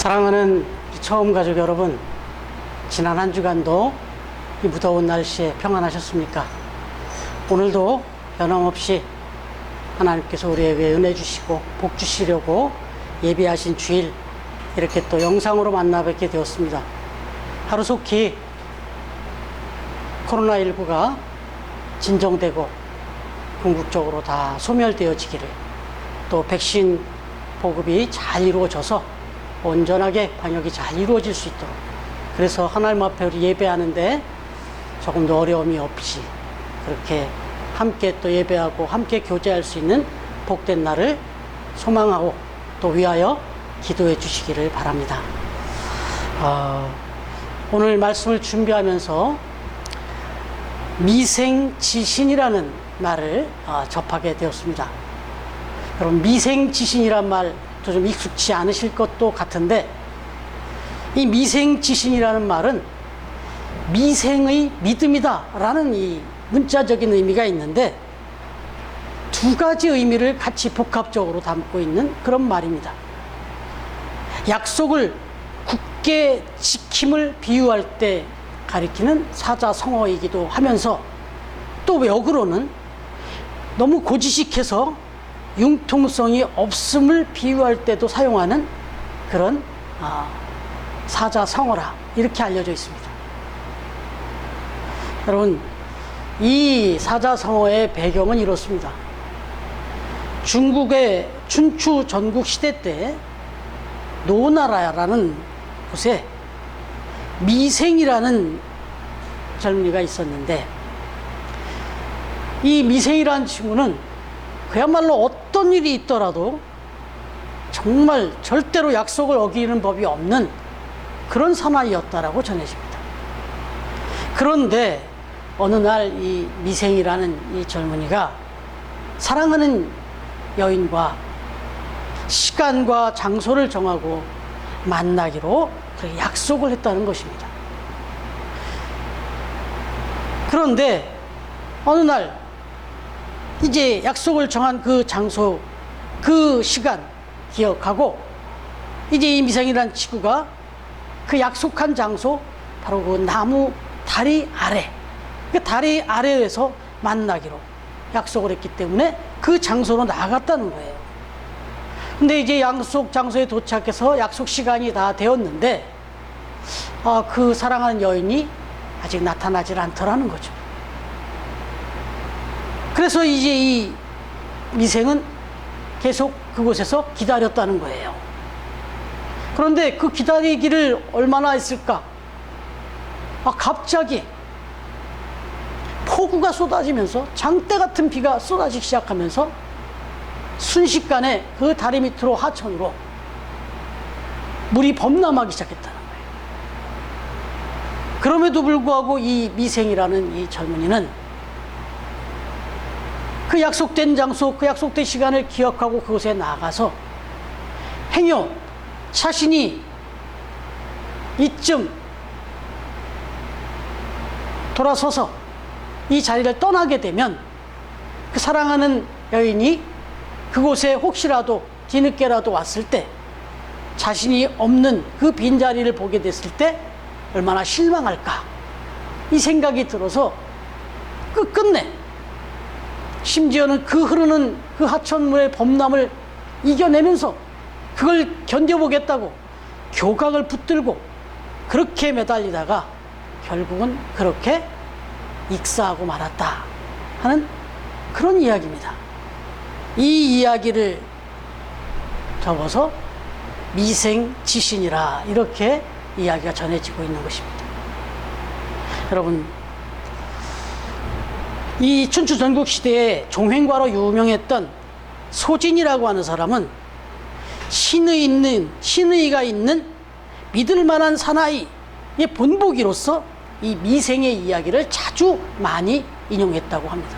사랑하는 처음 가족 여러분, 지난 한 주간도 이 무더운 날씨에 평안하셨습니까? 오늘도 변함없이 하나님께서 우리에게 은혜 주시고 복 주시려고 예비하신 주일, 이렇게 또 영상으로 만나 뵙게 되었습니다. 하루속히 코로나19가 진정되고 궁극적으로 다 소멸되어지기를, 또 백신 보급이 잘 이루어져서 온전하게 방역이 잘 이루어질 수 있도록, 그래서 하나님 앞에 우리 예배하는데 조금 더 어려움이 없이 그렇게 함께 또 예배하고 함께 교제할 수 있는 복된 날을 소망하고 또 위하여 기도해 주시기를 바랍니다. 오늘 말씀을 준비하면서 미생지신이라는 말을 접하게 되었습니다. 여러분, 미생지신이란 말도 좀 익숙치 않으실 것도 같은데, 이 미생지신이라는 말은 미생의 믿음이다 라는 이 문자적인 의미가 있는데, 두 가지 의미를 같이 복합적으로 담고 있는 그런 말입니다. 약속을 굳게 지킴을 비유할 때 가리키는 사자성어이기도 하면서, 또 역으로는 너무 고지식해서 융통성이 없음을 비유할 때도 사용하는 그런 사자성어라, 이렇게 알려져 있습니다. 여러분, 이 사자성어의 배경은 이렇습니다. 중국의 춘추 전국 시대 때 노나라라는 곳에 미생이라는 젊은이가 있었는데, 이 미생이라는 친구는 그야말로 어떤 일이 있더라도 정말 절대로 약속을 어기는 법이 없는 그런 사나이였다라고 전해집니다. 그런데 어느 날 이 미생이라는 이 젊은이가 사랑하는 여인과 시간과 장소를 정하고 만나기로 약속을 했다는 것입니다. 그런데 어느 날 이제 약속을 정한 그 장소, 그 시간 기억하고, 이제 이 미생이라는 친구가 그 약속한 장소, 바로 그 나무 다리 아래, 그 다리 아래에서 만나기로 약속을 했기 때문에 그 장소로 나갔다는 거예요. 근데 이제 약속 장소에 도착해서 약속 시간이 다 되었는데, 그 사랑하는 여인이 아직 나타나질 않더라는 거죠. 그래서 이제 이 미생은 계속 그곳에서 기다렸다는 거예요. 그런데 그 기다리기를 얼마나 했을까? 갑자기 폭우가 쏟아지면서 장대 같은 비가 쏟아지기 시작하면서 순식간에 그 다리 밑으로 하천으로 물이 범람하기 시작했다는 거예요. 그럼에도 불구하고 이 미생이라는 이 젊은이는 그 약속된 장소, 그 약속된 시간을 기억하고 그곳에 나가서 행여 자신이 이쯤 돌아서서 이 자리를 떠나게 되면 그 사랑하는 여인이 그곳에 혹시라도 뒤늦게라도 왔을 때 자신이 없는 그 빈자리를 보게 됐을 때 얼마나 실망할까, 이 생각이 들어서 끝끝내, 심지어는 그 흐르는 그 하천물의 범람을 이겨내면서 그걸 견뎌보겠다고 교각을 붙들고 그렇게 매달리다가 결국은 그렇게 익사하고 말았다 하는 그런 이야기입니다. 이 이야기를 접어서 미생지신이라, 이렇게 이야기가 전해지고 있는 것입니다. 여러분, 이 춘추 전국 시대에 종횡과로 유명했던 소진이라고 하는 사람은 신의가 있는 믿을 만한 사나이의 본보기로서 이 미생의 이야기를 자주 많이 인용했다고 합니다.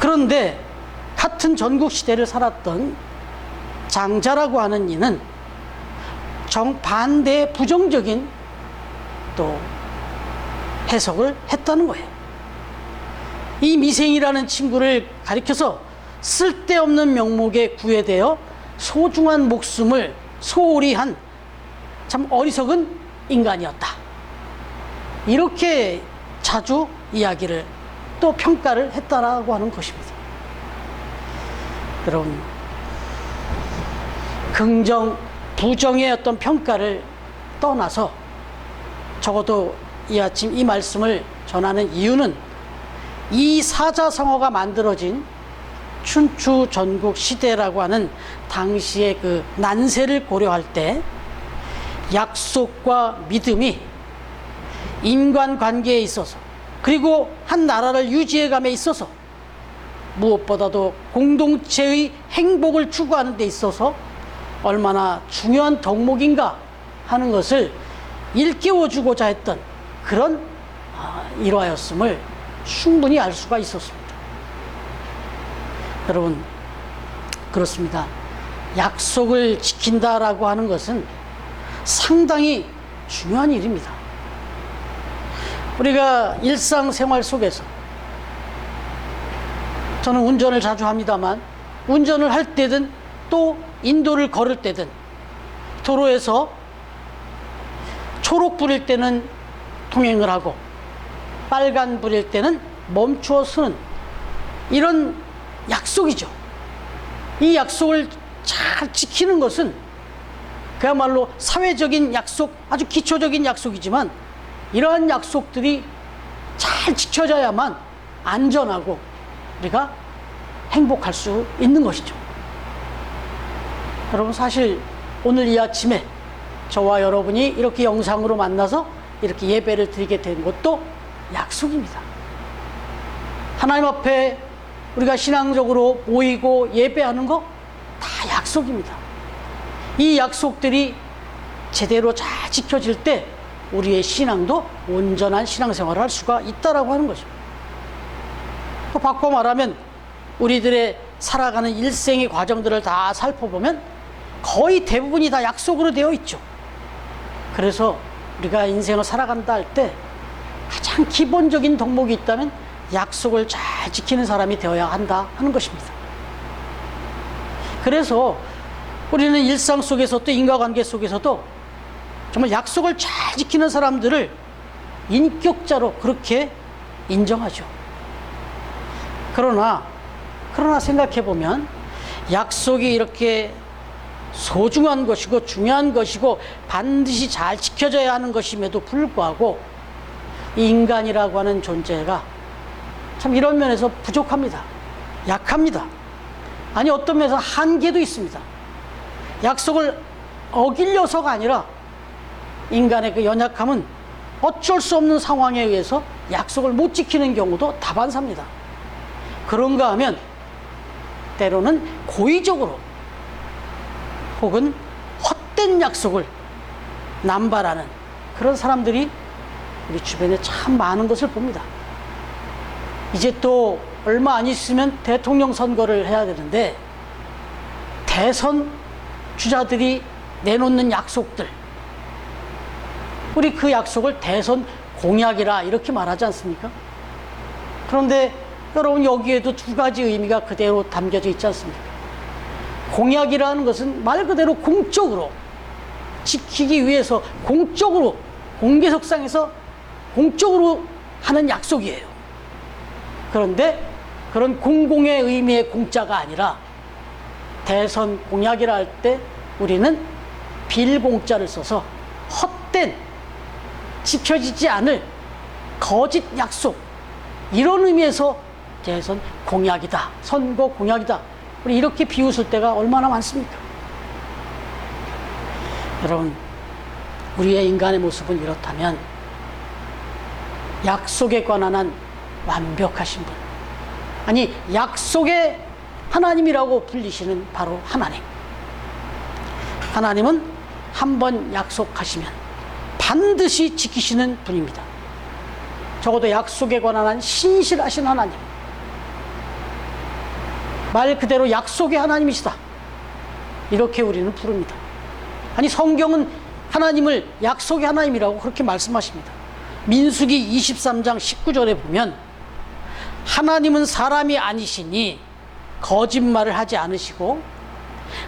그런데 같은 전국 시대를 살았던 장자라고 하는 이는 정반대 부정적인 또 해석을 했다는 거예요. 이 미생이라는 친구를 가리켜서 쓸데없는 명목에 구애되어 소중한 목숨을 소홀히 한 참 어리석은 인간이었다. 이렇게 자주 이야기를 또 평가를 했다라고 하는 것입니다. 여러분, 긍정, 부정의 어떤 평가를 떠나서 적어도 이 아침 이 말씀을 전하는 이유는 이 사자성어가 만들어진 춘추 전국 시대라고 하는 당시의 그 난세를 고려할 때 약속과 믿음이 인간관계에 있어서 그리고 한 나라를 유지해감에 있어서 무엇보다도 공동체의 행복을 추구하는 데 있어서 얼마나 중요한 덕목인가 하는 것을 일깨워주고자 했던 그런 일화였음을 충분히 알 수가 있었습니다. 여러분, 그렇습니다. 약속을 지킨다라고 하는 것은 상당히 중요한 일입니다. 우리가 일상생활 속에서, 저는 운전을 자주 합니다만 운전을 할 때든 또 인도를 걸을 때든 도로에서 초록불일 때는 통행을 하고 빨간불일 때는 멈추어 서는 이런 약속이죠. 이 약속을 잘 지키는 것은 그야말로 사회적인 약속, 아주 기초적인 약속이지만 이러한 약속들이 잘 지켜져야만 안전하고 우리가 행복할 수 있는 것이죠. 여러분, 사실 오늘 이 아침에 저와 여러분이 이렇게 영상으로 만나서 이렇게 예배를 드리게 된 것도 약속입니다. 하나님 앞에 우리가 신앙적으로 모이고 예배하는 거 다 약속입니다. 이 약속들이 제대로 잘 지켜질 때 우리의 신앙도 온전한 신앙생활을 할 수가 있다라고 하는 거죠. 또 바꿔 말하면 우리들의 살아가는 일생의 과정들을 다 살펴보면 거의 대부분이 다 약속으로 되어 있죠. 그래서 우리가 인생을 살아간다 할 때 가장 기본적인 덕목이 있다면 약속을 잘 지키는 사람이 되어야 한다 하는 것입니다. 그래서 우리는 일상 속에서 또 인과관계 속에서도 정말 약속을 잘 지키는 사람들을 인격자로 그렇게 인정하죠. 그러나 생각해 보면 약속이 이렇게 소중한 것이고 중요한 것이고 반드시 잘 지켜져야 하는 것임에도 불구하고 이 인간이라고 하는 존재가 참 이런 면에서 부족합니다. 약합니다. 아니, 어떤 면에서 한계도 있습니다. 약속을 어기려서가 아니라 인간의 그 연약함은 어쩔 수 없는 상황에 의해서 약속을 못 지키는 경우도 다반사입니다. 그런가 하면 때로는 고의적으로 혹은 헛된 약속을 남발하는 그런 사람들이 우리 주변에 참 많은 것을 봅니다. 이제 또 얼마 안 있으면 대통령 선거를 해야 되는데 대선 주자들이 내놓는 약속들, 우리 그 약속을 대선 공약이라 이렇게 말하지 않습니까? 그런데 여러분, 여기에도 두 가지 의미가 그대로 담겨져 있지 않습니까? 공약이라는 것은 말 그대로 공적으로 지키기 위해서 공적으로 공개석상에서 공적으로 하는 약속이에요. 그런데 그런 공공의 의미의 공짜가 아니라 대선 공약이라 할 때 우리는 빌공짜를 써서 헛된, 지켜지지 않을 거짓 약속, 이런 의미에서 대선 공약이다, 선거 공약이다, 우리 이렇게 비웃을 때가 얼마나 많습니까? 여러분, 우리의 인간의 모습은 이렇다면 약속에 관한 한 완벽하신 분, 아니 약속의 하나님이라고 불리시는 바로 하나님. 하나님은 한번 약속하시면 반드시 지키시는 분입니다. 적어도 약속에 관한 한 신실하신 하나님, 말 그대로 약속의 하나님이시다, 이렇게 우리는 부릅니다. 아니, 성경은 하나님을 약속의 하나님이라고 그렇게 말씀하십니다. 민수기 23장 19절에 보면 하나님은 사람이 아니시니 거짓말을 하지 않으시고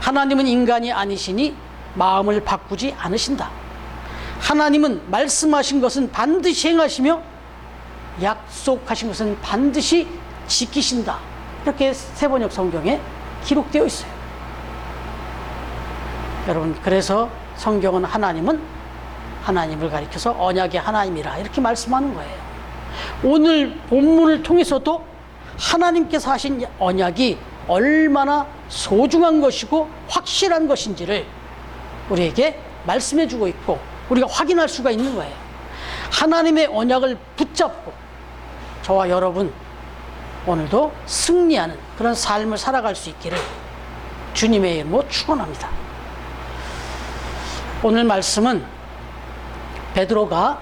하나님은 인간이 아니시니 마음을 바꾸지 않으신다. 하나님은 말씀하신 것은 반드시 행하시며 약속하신 것은 반드시 지키신다. 이렇게 세번역 성경에 기록되어 있어요. 여러분, 그래서 성경은 하나님은 하나님을 가리켜서 언약의 하나님이라 이렇게 말씀하는 거예요. 오늘 본문을 통해서도 하나님께서 하신 언약이 얼마나 소중한 것이고 확실한 것인지를 우리에게 말씀해 주고 있고 우리가 확인할 수가 있는 거예요. 하나님의 언약을 붙잡고 저와 여러분 오늘도 승리하는 그런 삶을 살아갈 수 있기를 주님의 이름으로 축원합니다. 오늘 말씀은 베드로가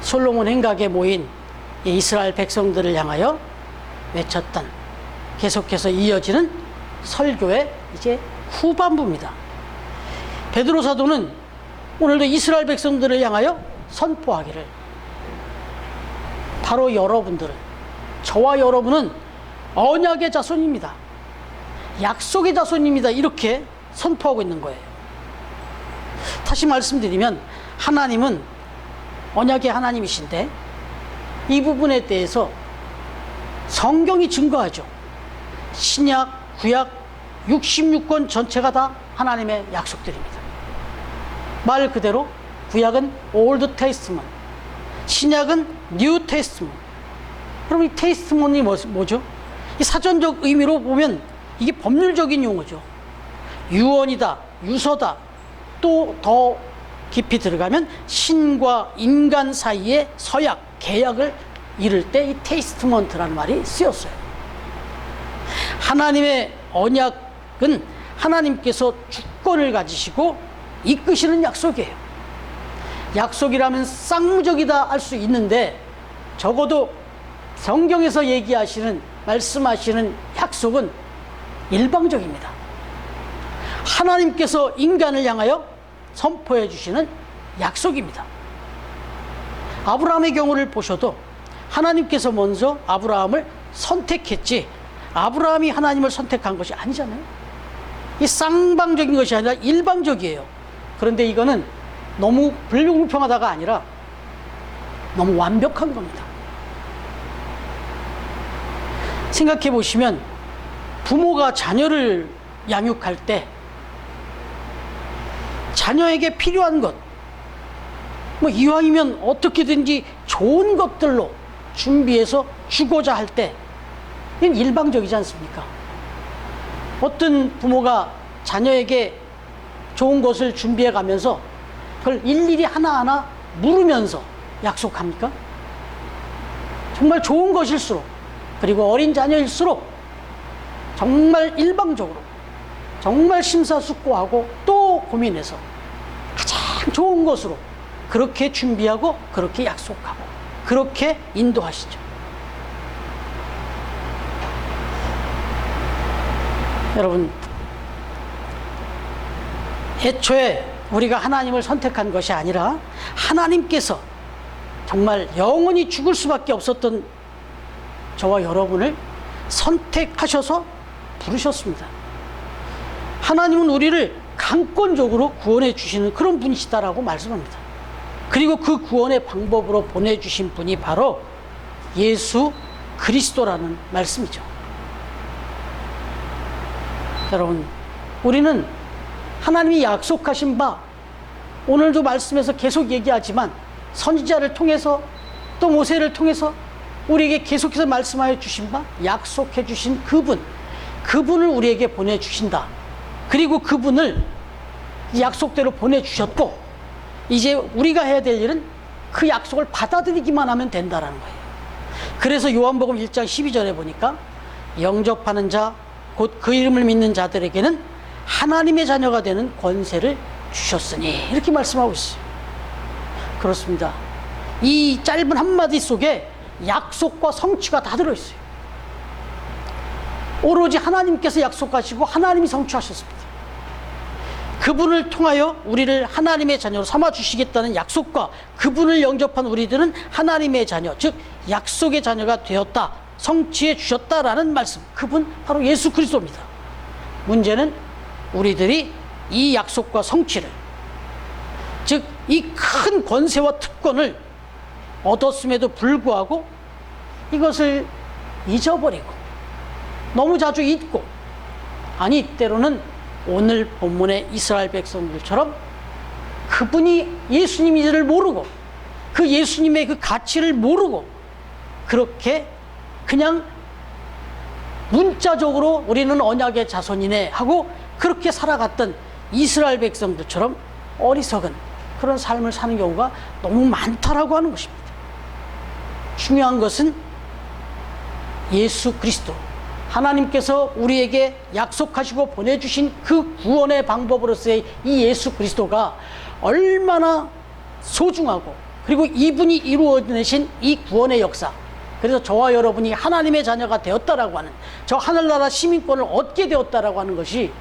솔로몬 행각에 모인 이스라엘 백성들을 향하여 외쳤던 계속해서 이어지는 설교의 이제 후반부입니다. 베드로 사도는 오늘도 이스라엘 백성들을 향하여 선포하기를 바로 여러분들은, 저와 여러분은 언약의 자손입니다. 약속의 자손입니다. 이렇게 선포하고 있는 거예요. 다시 말씀드리면 하나님은 언약의 하나님이신데 이 부분에 대해서 성경이 증거하죠. 신약, 구약 66권 전체가 다 하나님의 약속들입니다. 말 그대로 구약은 올드 테스트먼트, 신약은 뉴 테스트먼트. 그럼 이 테스트먼이 뭐죠? 이 사전적 의미로 보면 이게 법률적인 용어죠. 유언이다, 유서다. 또 더 깊이 들어가면 신과 인간 사이의 서약, 계약을 이룰 때 이 테스트먼트라는 말이 쓰였어요. 하나님의 언약은 하나님께서 주권을 가지시고 이끄시는 약속이에요. 약속이라면 쌍무적이다 할 수 있는데 적어도 성경에서 얘기하시는, 말씀하시는 약속은 일방적입니다. 하나님께서 인간을 향하여 선포해 주시는 약속입니다. 아브라함의 경우를 보셔도 하나님께서 먼저 아브라함을 선택했지 아브라함이 하나님을 선택한 것이 아니잖아요. 이 쌍방적인 것이 아니라 일방적이에요. 그런데 이거는 너무 불공평하다가 아니라 너무 완벽한 겁니다. 생각해 보시면 부모가 자녀를 양육할 때 자녀에게 필요한 것, 뭐 이왕이면 어떻게든지 좋은 것들로 준비해서 주고자 할 때 이건 일방적이지 않습니까? 어떤 부모가 자녀에게 좋은 것을 준비해 가면서 그걸 일일이 하나하나 물으면서 약속합니까? 정말 좋은 것일수록, 그리고 어린 자녀일수록 정말 일방적으로, 정말 심사숙고하고 또 고민해서 가장 좋은 것으로 그렇게 준비하고 그렇게 약속하고 그렇게 인도하시죠. 여러분, 애초에 우리가 하나님을 선택한 것이 아니라 하나님께서 정말 영원히 죽을 수밖에 없었던 저와 여러분을 선택하셔서 부르셨습니다. 하나님은 우리를 강권적으로 구원해 주시는 그런 분이시다라고 말씀합니다. 그리고 그 구원의 방법으로 보내주신 분이 바로 예수 그리스도라는 말씀이죠. 여러분, 우리는 하나님이 약속하신 바, 오늘도 말씀에서 계속 얘기하지만 선지자를 통해서 또 모세를 통해서 우리에게 계속해서 말씀하여 주신 바, 약속해 주신 그분을 우리에게 보내주신다. 그리고 그분을 약속대로 보내주셨고 이제 우리가 해야 될 일은 그 약속을 받아들이기만 하면 된다라는 거예요. 그래서 요한복음 1장 12절에 보니까 영접하는 자, 곧 그 이름을 믿는 자들에게는 하나님의 자녀가 되는 권세를 주셨으니 이렇게 말씀하고 있어요. 그렇습니다. 이 짧은 한마디 속에 약속과 성취가 다 들어있어요. 오로지 하나님께서 약속하시고 하나님이 성취하셨습니다. 그분을 통하여 우리를 하나님의 자녀로 삼아주시겠다는 약속과 그분을 영접한 우리들은 하나님의 자녀, 즉 약속의 자녀가 되었다, 성취해 주셨다라는 말씀, 그분 바로 예수 그리스도입니다. 문제는 우리들이 이 약속과 성취를, 즉 이 큰 권세와 특권을 얻었음에도 불구하고 이것을 잊어버리고 너무 자주 잊고, 아니 때로는 오늘 본문의 이스라엘 백성들처럼 그분이 예수님인지를 모르고 그 예수님의 그 가치를 모르고 그렇게 그냥 문자적으로 우리는 언약의 자손이네 하고 그렇게 살아갔던 이스라엘 백성들처럼 어리석은 그런 삶을 사는 경우가 너무 많다라고 하는 것입니다. 중요한 것은 예수 그리스도, 하나님께서 우리에게 약속하시고 보내주신 그 구원의 방법으로서의 이 예수 그리스도가 얼마나 소중하고, 그리고 이분이 이루어내신 이 구원의 역사, 그래서 저와 여러분이 하나님의 자녀가 되었다라고 하는, 저 하늘나라 시민권을 얻게 되었다라고 하는 것이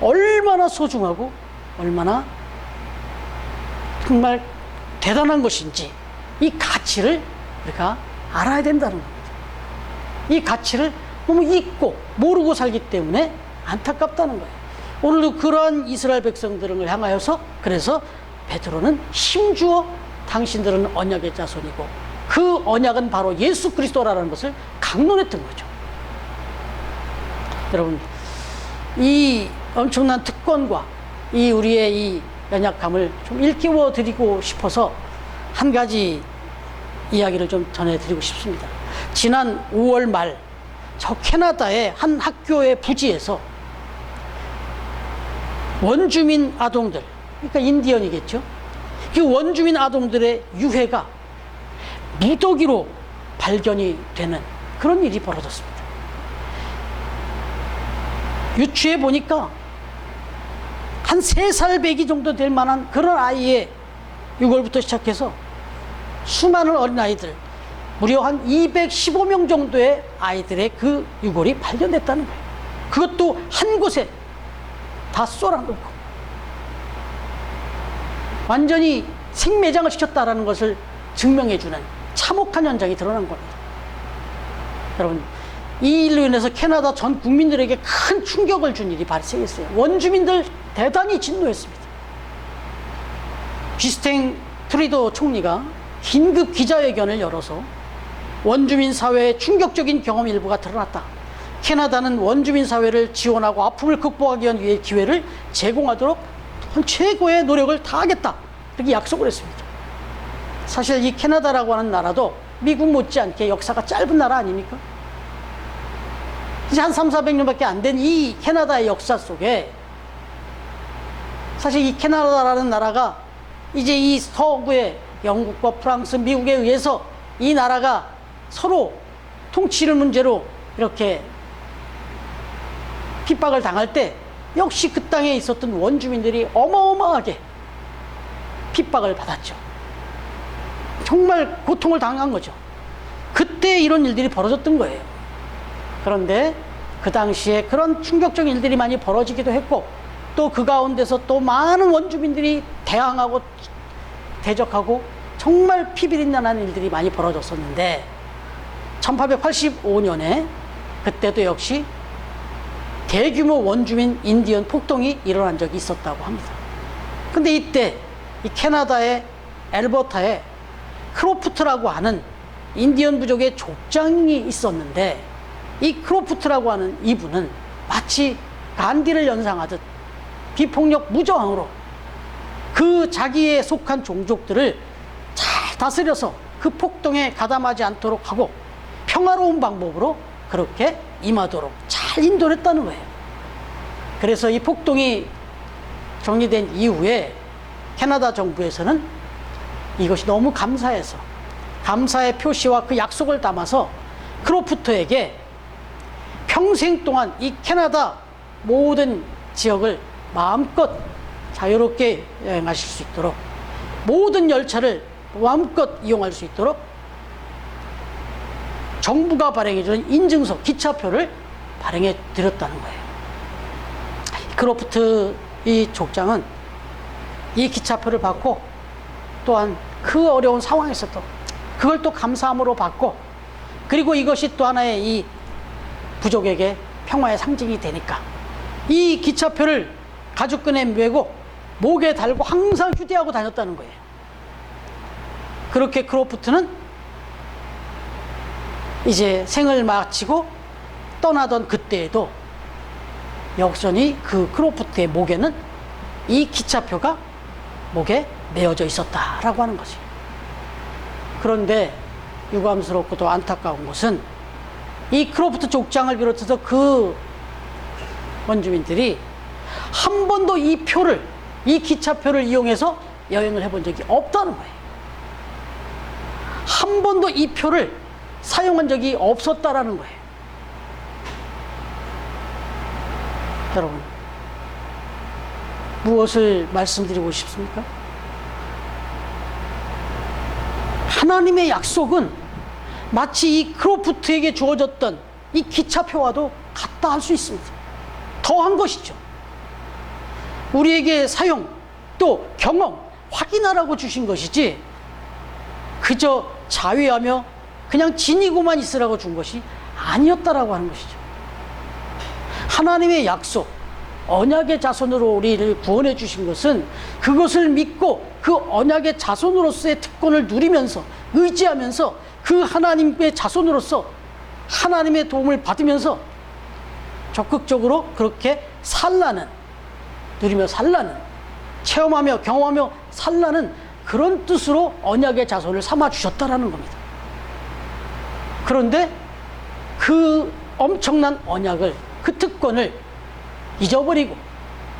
얼마나 소중하고 얼마나 정말 대단한 것인지, 이 가치를 우리가 알아야 된다는 겁니다. 이 가치를 너무 잊고 모르고 살기 때문에 안타깝다는 거예요. 오늘도 그러한 이스라엘 백성들을 향하여서 그래서 베드로는 힘주어 당신들은 언약의 자손이고 그 언약은 바로 예수 그리스도라는 것을 강론했던 거죠. 여러분, 이 엄청난 특권과 이 우리의 이 연약함을 좀 일깨워 드리고 싶어서 한 가지 이야기를 좀 전해드리고 싶습니다. 지난 5월 말 저 캐나다의 한 학교의 부지에서 원주민 아동들, 그러니까 인디언이겠죠. 그 원주민 아동들의 유해가 무더기로 발견이 되는 그런 일이 벌어졌습니다. 유추해 보니까 한 3살 배기 정도 될 만한 그런 아이의 유골부터 시작해서 수많은 어린아이들, 무려 한 215명 정도의 아이들의 그 유골이 발견됐다는 거예요. 그것도 한 곳에 다 쏠아놓고 완전히 생매장을 시켰다는 것을 증명해주는 참혹한 현장이 드러난 겁니다. 여러분, 이 일로 인해서 캐나다 전 국민들에게 큰 충격을 준 일이 발생했어요. 원주민들 대단히 진노했습니다. 주스틴 트루도 총리가 긴급 기자회견을 열어서 원주민 사회의 충격적인 경험 일부가 드러났다. 캐나다는 원주민 사회를 지원하고 아픔을 극복하기 위해 기회를 제공하도록 최고의 노력을 다하겠다, 이렇게 약속을 했습니다. 사실 이 캐나다라고 하는 나라도 미국 못지않게 역사가 짧은 나라 아닙니까? 이제 한 300~400년밖에 안 된 이 캐나다의 역사 속에 사실 이 캐나다라는 나라가 이제 이 서구의 영국과 프랑스, 미국에 의해서 이 나라가 서로 통치를 문제로 이렇게 핍박을 당할 때 역시 그 땅에 있었던 원주민들이 어마어마하게 핍박을 받았죠. 정말 고통을 당한 거죠. 그때 이런 일들이 벌어졌던 거예요. 그런데 그 당시에 그런 충격적인 일들이 많이 벌어지기도 했고, 또 그 가운데서 또 많은 원주민들이 대항하고 대적하고 정말 피비린내나는 일들이 많이 벌어졌었는데 1885년에 그때도 역시 대규모 원주민 인디언 폭동이 일어난 적이 있었다고 합니다. 근데 이때 이 캐나다의 엘버타에 크로프트라고 하는 인디언 부족의 족장이 있었는데, 이 크로프트라고 하는 이분은 마치 간디를 연상하듯 비폭력 무저항으로 그 자기에 속한 종족들을 잘 다스려서 그 폭동에 가담하지 않도록 하고 평화로운 방법으로 그렇게 임하도록 잘 인도를 했다는 거예요. 그래서 이 폭동이 정리된 이후에 캐나다 정부에서는 이것이 너무 감사해서 감사의 표시와 그 약속을 담아서 크로프트에게 평생 동안 이 캐나다 모든 지역을 마음껏 자유롭게 여행하실 수 있도록, 모든 열차를 마음껏 이용할 수 있도록 정부가 발행해주는 인증서, 기차표를 발행해 드렸다는 거예요. 크로프트 이 족장은 이 기차표를 받고 또한 그 어려운 상황에서도 그걸 또 감사함으로 받고, 그리고 이것이 또 하나의 이 부족에게 평화의 상징이 되니까 이 기차표를 가죽끈에 매고 목에 달고 항상 휴대하고 다녔다는 거예요. 그렇게 크로프트는 이제 생을 마치고 떠나던 그때에도 여전히 그 크로프트의 목에는 이 기차표가 목에 메어져 있었다라고 하는 거지. 그런데 유감스럽고도 안타까운 것은 이 크로프트 족장을 비롯해서 그 원주민들이 한 번도 이 표를, 이 기차표를 이용해서 여행을 해본 적이 없다는 거예요. 한 번도 이 표를 사용한 적이 없었다라는 거예요. 여러분, 무엇을 말씀드리고 싶습니까? 하나님의 약속은 마치 이 크로프트에게 주어졌던 이 기차표와도 같다 할 수 있습니다. 더한 것이죠. 우리에게 사용, 또 경험, 확인하라고 주신 것이지 그저 자위하며 그냥 지니고만 있으라고 준 것이 아니었다라고 하는 것이죠. 하나님의 약속, 언약의 자손으로 우리를 구원해 주신 것은 그것을 믿고 그 언약의 자손으로서의 특권을 누리면서 의지하면서 그 하나님의 자손으로서 하나님의 도움을 받으면서 적극적으로 그렇게 살라는, 누리며 살라는, 체험하며 경험하며 살라는 그런 뜻으로 언약의 자손을 삼아 주셨다라는 겁니다. 그런데 그 엄청난 언약을, 그 특권을 잊어버리고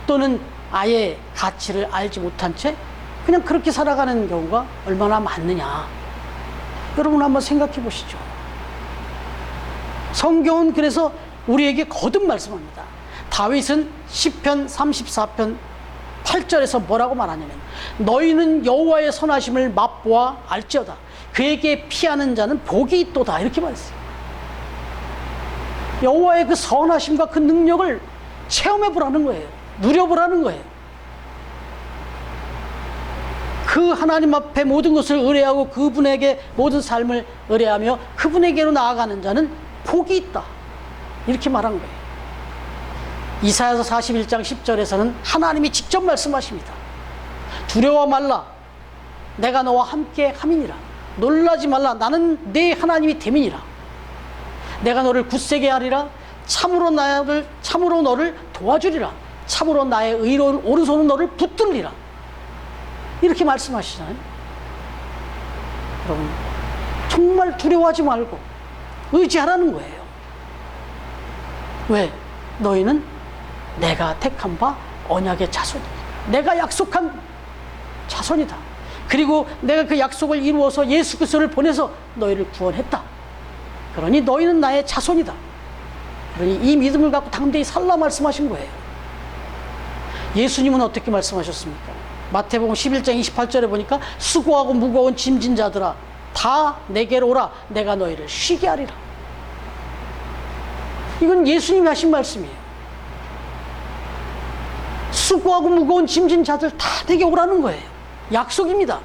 또는 아예 가치를 알지 못한 채 그냥 그렇게 살아가는 경우가 얼마나 많느냐. 여러분 한번 생각해 보시죠. 성경은 그래서 우리에게 거듭 말씀합니다. 다윗은 시편 34편 8절에서 뭐라고 말하냐면 너희는 여호와의 선하심을 맛보아 알지어다. 그에게 피하는 자는 복이 있도다. 이렇게 말했어요. 여호와의 그 선하심과 그 능력을 체험해 보라는 거예요. 누려보라는 거예요. 그 하나님 앞에 모든 것을 의뢰하고 그분에게 모든 삶을 의뢰하며 그분에게로 나아가는 자는 복이 있다. 이렇게 말한 거예요. 이사야서 41장 10절에서는 하나님이 직접 말씀하십니다. 두려워 말라. 내가 너와 함께 함이니라. 놀라지 말라. 나는 네 하나님이 됨이니라. 내가 너를 굳세게 하리라. 참으로 너를 도와주리라. 참으로 나의 의로운 오른손은 너를 붙들리라. 이렇게 말씀하시잖아요. 여러분, 정말 두려워하지 말고 의지하라는 거예요. 왜? 너희는 내가 택한 바 언약의 자손이다. 내가 약속한 자손이다. 그리고 내가 그 약속을 이루어서 예수 그리스도를 보내서 너희를 구원했다. 그러니 너희는 나의 자손이다. 그러니 이 믿음을 갖고 당대히 살라 말씀하신 거예요. 예수님은 어떻게 말씀하셨습니까? 마태복음 11장 28절에 보니까 수고하고 무거운 짐진 자들아 다 내게로 오라. 내가 너희를 쉬게 하리라. 이건 예수님이 하신 말씀이에요. 수고하고 무거운 짐진 자들 다 내게 오라는 거예요. 약속입니다.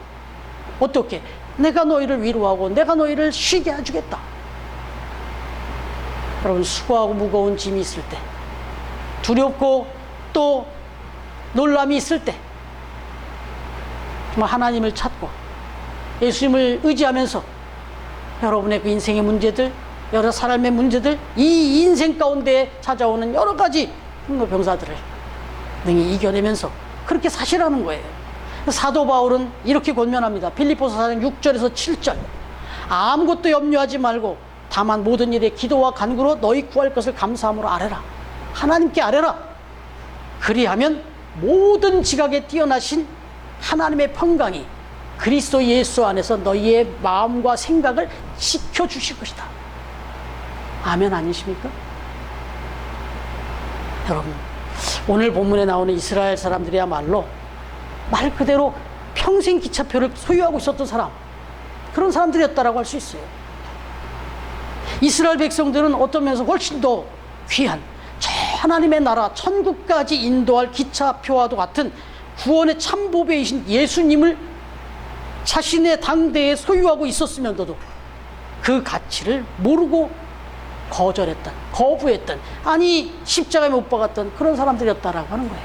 어떻게? 내가 너희를 위로하고 내가 너희를 쉬게 해주겠다. 여러분, 수고하고 무거운 짐이 있을 때, 두렵고 또 놀람이 있을 때 정말 하나님을 찾고 예수님을 의지하면서 여러분의 그 인생의 문제들, 여러 삶의 문제들, 이 인생 가운데 찾아오는 여러 가지 병사들을 능히 이겨내면서 그렇게 사시라는 거예요. 사도 바울은 이렇게 권면합니다. 빌립보서 4장 6절에서 7절. 아무것도 염려하지 말고 다만 모든 일에 기도와 간구로 너희 구할 것을 감사함으로 아뢰라. 하나님께 아뢰라. 그리하면 모든 지각에 뛰어나신 하나님의 평강이 그리스도 예수 안에서 너희의 마음과 생각을 지켜주실 것이다. 아멘 아니십니까? 여러분, 오늘 본문에 나오는 이스라엘 사람들이야말로 말 그대로 평생 기차표를 소유하고 있었던 사람, 그런 사람들이었다라고 할 수 있어요. 이스라엘 백성들은 어떤 면에서 훨씬 더 귀한 저 하나님의 나라 천국까지 인도할 기차표와도 같은 구원의 참보배이신 예수님을 자신의 당대에 소유하고 있었으면서도 그 가치를 모르고 거절했던, 거부했던, 아니 십자가에 못 박았던 그런 사람들이었다라고 하는 거예요.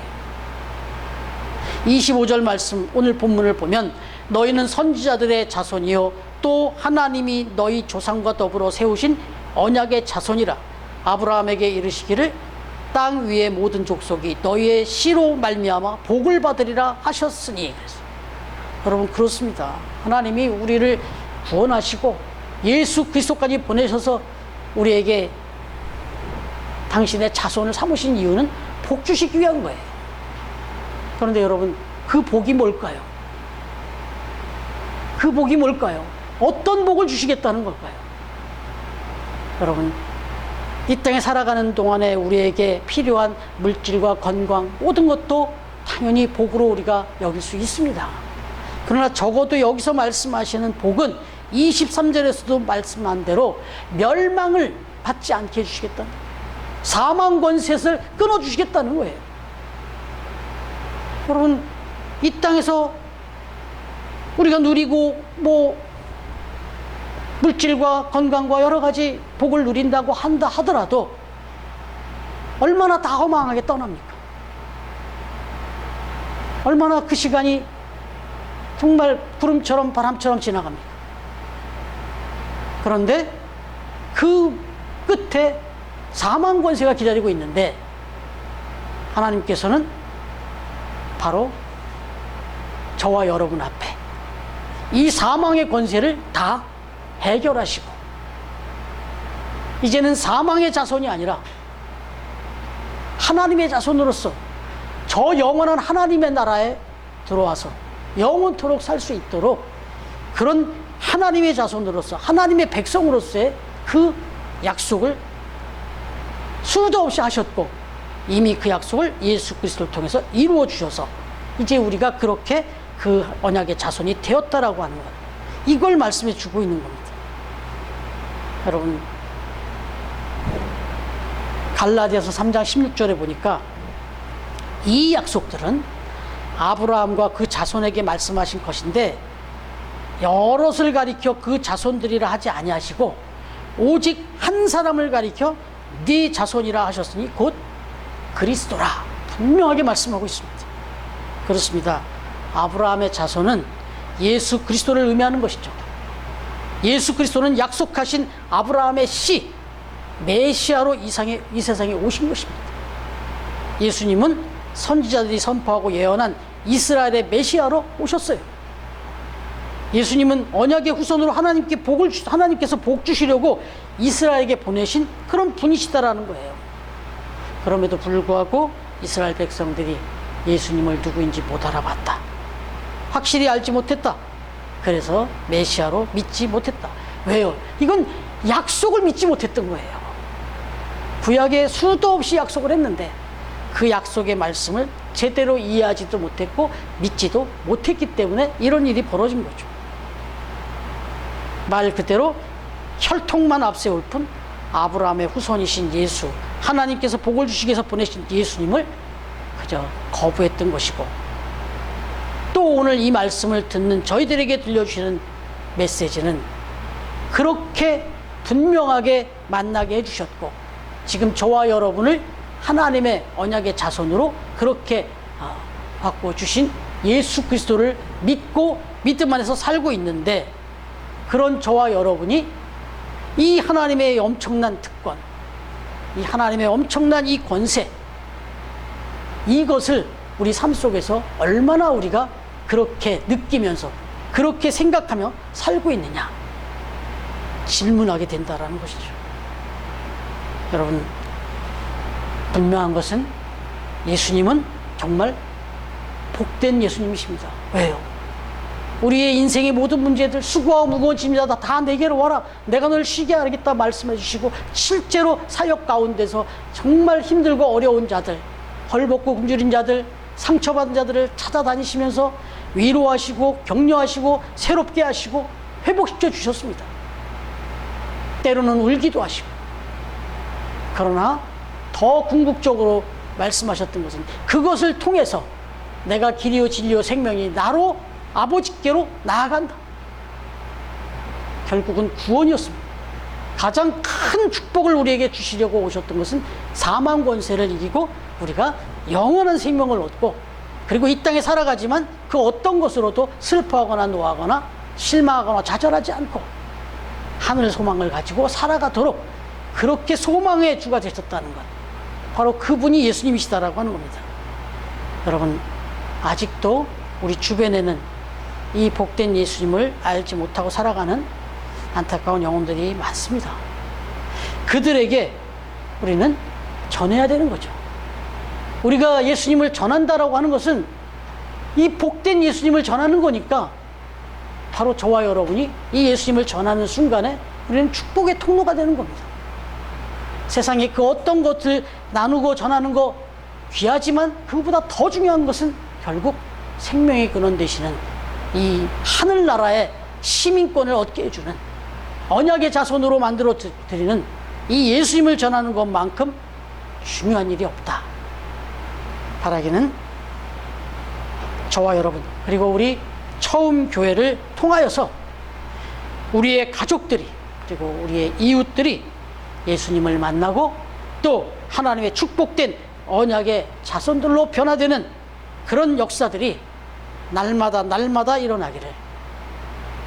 25절 말씀, 오늘 본문을 보면 너희는 선지자들의 자손이요 또 하나님이 너희 조상과 더불어 세우신 언약의 자손이라. 아브라함에게 이르시기를 땅 위의 모든 족속이 너희의 씨로 말미암아 복을 받으리라 하셨으니. 그래서 여러분, 그렇습니다. 하나님이 우리를 구원하시고 예수 그리스도까지 보내셔서 우리에게 당신의 자손을 삼으신 이유는 복 주시기 위한 거예요. 그런데 여러분, 그 복이 뭘까요? 그 복이 뭘까요? 어떤 복을 주시겠다는 걸까요? 여러분, 이 땅에 살아가는 동안에 우리에게 필요한 물질과 건강, 모든 것도 당연히 복으로 우리가 여길 수 있습니다. 그러나 적어도 여기서 말씀하시는 복은 23절에서도 말씀한 대로 멸망을 받지 않게 해주시겠다는, 사망 권세를 끊어주시겠다는 거예요. 여러분, 이 땅에서 우리가 누리고 물질과 건강과 여러 가지 복을 누린다고 한다 하더라도 얼마나 다 허망하게 떠납니까? 얼마나 그 시간이 정말 구름처럼 바람처럼 지나갑니까? 그런데 그 끝에 사망 권세가 기다리고 있는데 하나님께서는 바로 저와 여러분 앞에 이 사망의 권세를 다 해결하시고 이제는 사망의 자손이 아니라 하나님의 자손으로서 저 영원한 하나님의 나라에 들어와서 영원토록 살 수 있도록 그런 하나님의 자손으로서 하나님의 백성으로서의 그 약속을 수도 없이 하셨고 이미 그 약속을 예수 그리스도를 통해서 이루어 주셔서 이제 우리가 그렇게 그 언약의 자손이 되었다라고 하는 것, 이걸 말씀해 주고 있는 겁니다. 여러분, 갈라디아서 3장 16절에 보니까 이 약속들은 아브라함과 그 자손에게 말씀하신 것인데 여럿을 가리켜 그 자손들이라 하지 아니하시고 오직 한 사람을 가리켜 네 자손이라 하셨으니 곧 그리스도라 분명하게 말씀하고 있습니다. 그렇습니다. 아브라함의 자손은 예수 그리스도를 의미하는 것이죠. 예수 그리스도는 약속하신 아브라함의 씨, 메시아로 이 세상에 오신 것입니다. 예수님은 선지자들이 선포하고 예언한 이스라엘의 메시아로 오셨어요. 예수님은 언약의 후손으로 하나님께서 복 주시려고 이스라엘에게 보내신 그런 분이시다라는 거예요. 그럼에도 불구하고 이스라엘 백성들이 예수님을 누구인지 못 알아봤다. 확실히 알지 못했다. 그래서 메시아로 믿지 못했다. 왜요? 이건 약속을 믿지 못했던 거예요. 구약에 수도 없이 약속을 했는데 그 약속의 말씀을 제대로 이해하지도 못했고 믿지도 못했기 때문에 이런 일이 벌어진 거죠. 말 그대로 혈통만 앞세울 뿐 아브라함의 후손이신 예수, 하나님께서 복을 주시기 위해서 보내신 예수님을 그저 거부했던 것이고, 또 오늘 이 말씀을 듣는 저희들에게 들려주시는 메시지는 그렇게 분명하게 만나게 해주셨고, 지금 저와 여러분을 하나님의 언약의 자손으로 그렇게 바꿔주신 예수 그리스도를 믿고 믿음 안에서 살고 있는데, 그런 저와 여러분이 이 하나님의 엄청난 특권, 이 하나님의 엄청난 이 권세, 이것을 우리 삶 속에서 얼마나 우리가 그렇게 느끼면서 그렇게 생각하며 살고 있느냐 질문하게 된다라는 것이죠. 여러분, 분명한 것은 예수님은 정말 복된 예수님이십니다. 왜요? 우리의 인생의 모든 문제들, 수고하고 무거운 짐이다 다 내게로 와라, 내가 널 쉬게 하겠다 말씀해 주시고, 실제로 사역 가운데서 정말 힘들고 어려운 자들, 헐벗고 굶주린 자들, 상처받은 자들을 찾아다니시면서 위로하시고 격려하시고 새롭게 하시고 회복시켜 주셨습니다. 때로는 울기도 하시고. 그러나 더 궁극적으로 말씀하셨던 것은 그것을 통해서 내가 길이요 진리요 생명이 나로 아버지께로 나아간다. 결국은 구원이었습니다. 가장 큰 축복을 우리에게 주시려고 오셨던 것은 사망 권세를 이기고 우리가 영원한 생명을 얻고 그리고 이 땅에 살아가지만 그 어떤 것으로도 슬퍼하거나 노하거나 실망하거나 좌절하지 않고 하늘 소망을 가지고 살아가도록 그렇게 소망의 주가 되셨다는 것, 바로 그분이 예수님이시다라고 하는 겁니다. 여러분, 아직도 우리 주변에는 이 복된 예수님을 알지 못하고 살아가는 안타까운 영혼들이 많습니다. 그들에게 우리는 전해야 되는 거죠. 우리가 예수님을 전한다라고 하는 것은 이 복된 예수님을 전하는 거니까, 바로 저와 여러분이 이 예수님을 전하는 순간에 우리는 축복의 통로가 되는 겁니다. 세상에 그 어떤 것을 나누고 전하는 거 귀하지만, 그보다 더 중요한 것은 결국 생명의 근원 되시는 이 하늘나라의 시민권을 얻게 해주는 언약의 자손으로 만들어 드리는 이 예수님을 전하는 것만큼 중요한 일이 없다. 바라기는 저와 여러분, 그리고 우리 처음 교회를 통하여서 우리의 가족들이, 그리고 우리의 이웃들이 예수님을 만나고 또 하나님의 축복된 언약의 자손들로 변화되는 그런 역사들이 날마다 날마다 일어나기를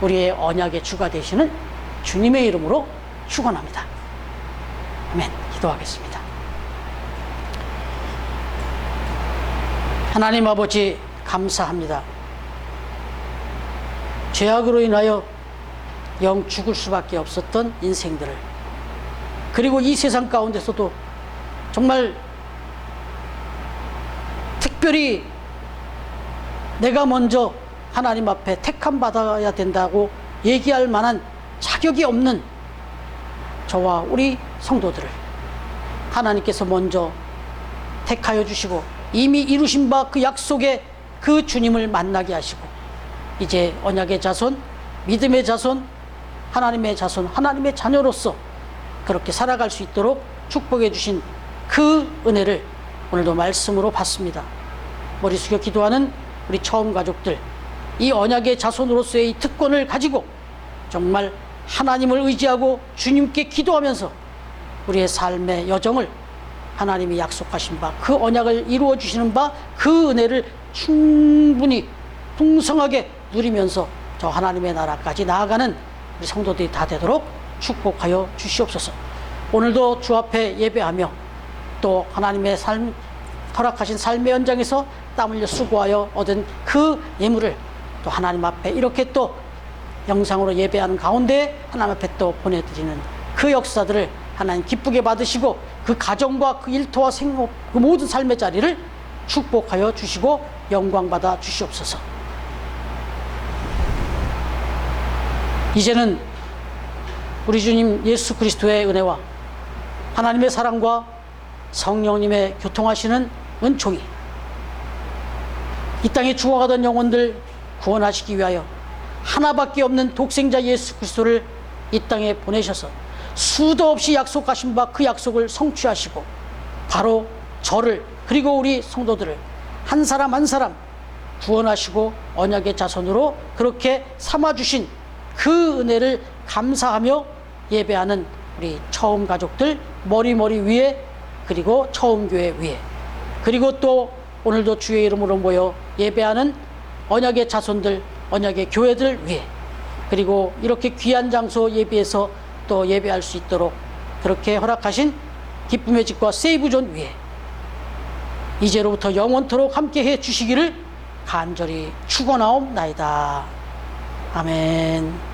우리의 언약의 주가 되시는 주님의 이름으로 축원합니다. 아멘. 기도하겠습니다. 하나님 아버지, 감사합니다. 죄악으로 인하여 영 죽을 수밖에 없었던 인생들을, 그리고 이 세상 가운데서도 정말 특별히 내가 먼저 하나님 앞에 택함 받아야 된다고 얘기할 만한 자격이 없는 저와 우리 성도들을 하나님께서 먼저 택하여 주시고 이미 이루신 바 그 약속의 그 주님을 만나게 하시고, 이제 언약의 자손, 믿음의 자손, 하나님의 자손, 하나님의 자녀로서 그렇게 살아갈 수 있도록 축복해 주신 그 은혜를 오늘도 말씀으로 받습니다. 머리 숙여 기도하는 우리 처음 가족들, 이 언약의 자손으로서의 이 특권을 가지고 정말 하나님을 의지하고 주님께 기도하면서 우리의 삶의 여정을 하나님이 약속하신 바 그 언약을 이루어 주시는 바 그 은혜를 충분히 풍성하게 누리면서 저 하나님의 나라까지 나아가는 우리 성도들이 다 되도록 축복하여 주시옵소서. 오늘도 주 앞에 예배하며 또 하나님의 삶, 허락하신 삶의 현장에서 땀 흘려 수고하여 얻은 그 예물을 또 하나님 앞에 이렇게 또 영상으로 예배하는 가운데 하나님 앞에 또 보내드리는 그 역사들을 하나님 기쁘게 받으시고 그 가정과 그 일터와 생업, 그 모든 삶의 자리를 축복하여 주시고 영광받아 주시옵소서. 이제는 우리 주님 예수 그리스도의 은혜와 하나님의 사랑과 성령님의 교통하시는 은총이 이 땅에 죽어가던 영혼들 구원하시기 위하여 하나밖에 없는 독생자 예수 그리스도를 이 땅에 보내셔서 수도 없이 약속하신 바 그 약속을 성취하시고 바로 저를, 그리고 우리 성도들을 한 사람 한 사람 구원하시고 언약의 자손으로 그렇게 삼아주신 그 은혜를 감사하며 예배하는 우리 처음 가족들 머리 위에, 그리고 처음 교회 위에, 그리고 또 오늘도 주의 이름으로 모여 예배하는 언약의 자손들, 언약의 교회들 위에, 그리고 이렇게 귀한 장소 예배해서 또 예배할 수 있도록 그렇게 허락하신 기쁨의 집과 세이브존 위에 이제로부터 영원토록 함께해 주시기를 간절히 축원하옵나이다. 아멘.